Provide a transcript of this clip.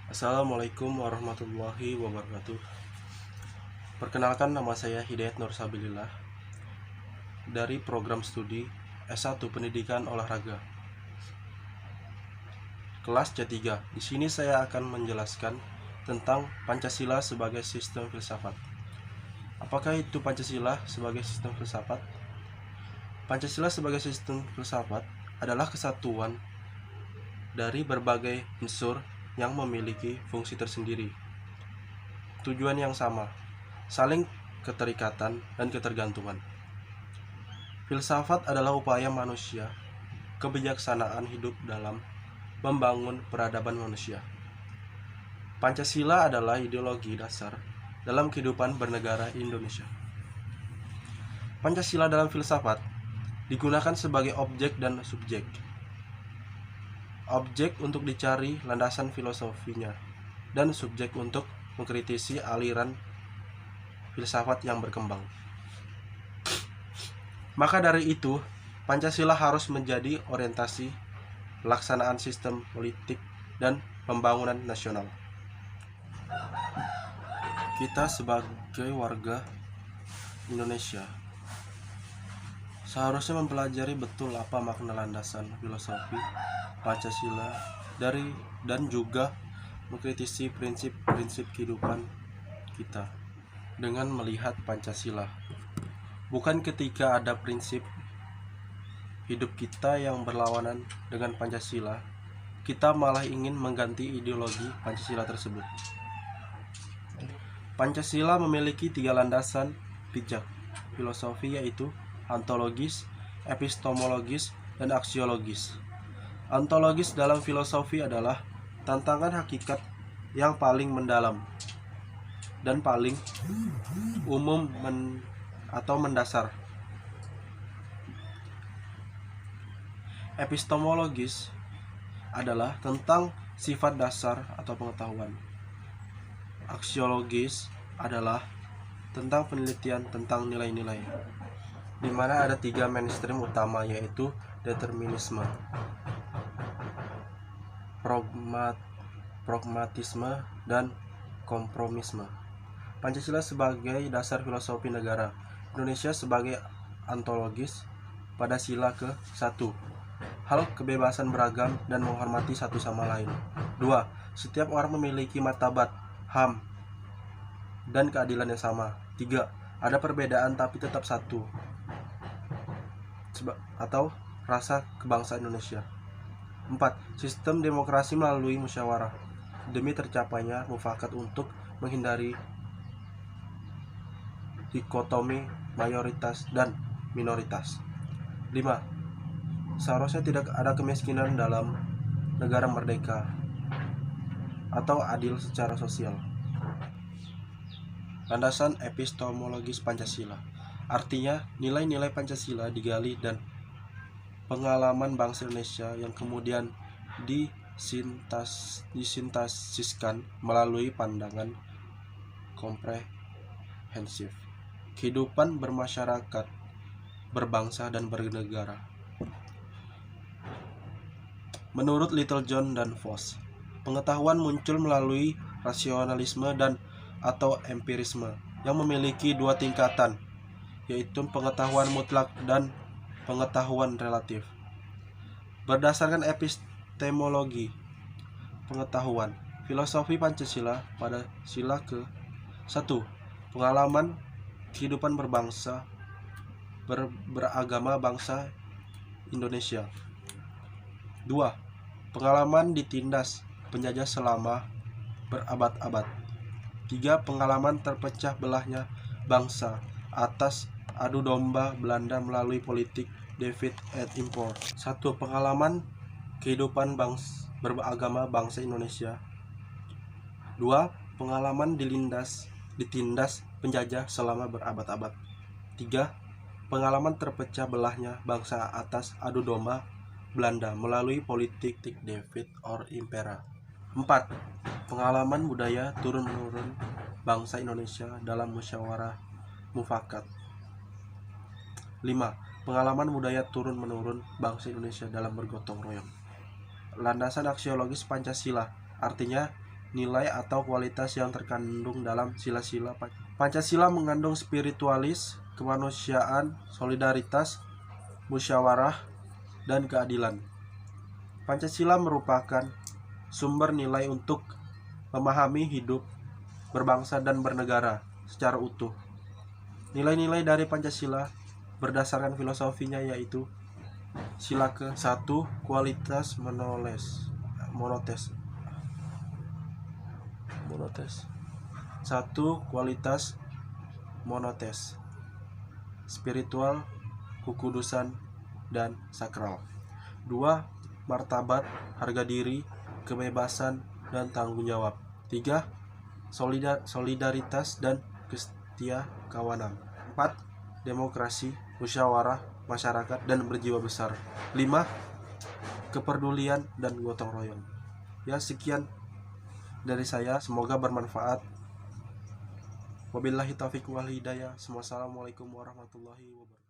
Assalamualaikum warahmatullahi wabarakatuh. Perkenalkan, nama saya Hidayat Nur Sabilillah dari program studi S1 Pendidikan Olahraga kelas C3. Di sini saya akan menjelaskan tentang Pancasila sebagai sistem filsafat. Apakah itu Pancasila sebagai sistem filsafat? Pancasila sebagai sistem filsafat adalah kesatuan dari berbagai unsur yang memiliki fungsi tersendiri, tujuan yang sama, saling keterikatan dan ketergantungan. Filsafat adalah upaya manusia kebijaksanaan hidup dalam membangun peradaban manusia. Pancasila adalah ideologi dasar dalam kehidupan bernegara Indonesia. Pancasila dalam filsafat digunakan sebagai objek dan subjek. Objek untuk dicari landasan filosofinya, dan subjek untuk mengkritisi aliran filsafat yang berkembang. Maka dari itu, Pancasila harus menjadi orientasi pelaksanaan sistem politik dan pembangunan nasional. Kita sebagai warga Indonesia seharusnya mempelajari betul apa makna landasan filosofi Pancasila dan juga mengkritisi prinsip-prinsip kehidupan kita dengan melihat Pancasila. Bukan ketika ada prinsip hidup kita yang berlawanan dengan Pancasila, kita malah ingin mengganti ideologi Pancasila tersebut. Pancasila memiliki 3 landasan pijak filosofi, yaitu ontologis, epistemologis, dan aksiologis. Ontologis dalam filosofi adalah tantangan hakikat yang paling mendalam dan paling umum atau mendasar. Epistemologis adalah tentang sifat dasar atau pengetahuan. Aksiologis adalah tentang penelitian tentang nilai-nilai, di mana ada 3 mainstream utama, yaitu determinisme, pragmatisme, dan kompromisme. Pancasila sebagai dasar filosofi negara Indonesia sebagai ontologis pada sila ke-1, hal kebebasan beragam dan menghormati satu sama lain. 2. Setiap orang memiliki martabat, HAM, dan keadilan yang sama. 3. Ada perbedaan tapi tetap satu, atau rasa kebangsaan Indonesia. 4. Sistem demokrasi melalui musyawarah demi tercapainya mufakat untuk menghindari dikotomi mayoritas dan minoritas. 5. Seharusnya tidak ada kemiskinan dalam negara merdeka atau adil secara sosial. Landasan epistemologis Pancasila, artinya nilai-nilai Pancasila digali dan pengalaman bangsa Indonesia yang kemudian disintasiskan melalui pandangan komprehensif kehidupan bermasyarakat, berbangsa, dan bernegara. Menurut Littlejohn dan Voss, pengetahuan muncul melalui rasionalisme dan atau empirisme yang memiliki 2 tingkatan, yaitu pengetahuan mutlak dan pengetahuan relatif. Berdasarkan epistemologi pengetahuan, filosofi Pancasila pada sila ke-1, pengalaman kehidupan berbangsa beragama bangsa Indonesia. 2. Pengalaman ditindas penjajah selama berabad-abad. 3. Pengalaman terpecah belahnya bangsa atas adu domba Belanda melalui politik divide and import. 1. Pengalaman kehidupan beragama bangsa Indonesia. 2. Pengalaman ditindas penjajah selama berabad-abad. 3. Pengalaman terpecah belahnya bangsa atas adu domba Belanda melalui politik divide or impera. 4. Pengalaman budaya turun-menurun bangsa Indonesia dalam musyawarah mufakat. 5. Pengalaman budaya turun-menurun bangsa Indonesia dalam bergotong royong. Landasan aksiologis Pancasila, artinya nilai atau kualitas yang terkandung dalam sila-sila Pancasila mengandung spiritualis, kemanusiaan, solidaritas, musyawarah, dan keadilan. Pancasila merupakan sumber nilai untuk memahami hidup, berbangsa, dan bernegara secara utuh. Nilai-nilai dari Pancasila berdasarkan filosofinya yaitu sila ke-1, kualitas monotes. 1. Kualitas monotes, spiritual, kekudusan, dan sakral. 2. Martabat, harga diri, kebebasan, dan tanggung jawab. 3. Solidaritas dan kesetiakawanan. 4. Demokrasi, musyawarah, masyarakat, dan berjiwa besar. 5. Kepedulian dan gotong royong. Ya, sekian dari saya, semoga bermanfaat. Wabillahi taufiq wal hidayah. Wassalamualaikum warahmatullahi wabarakatuh.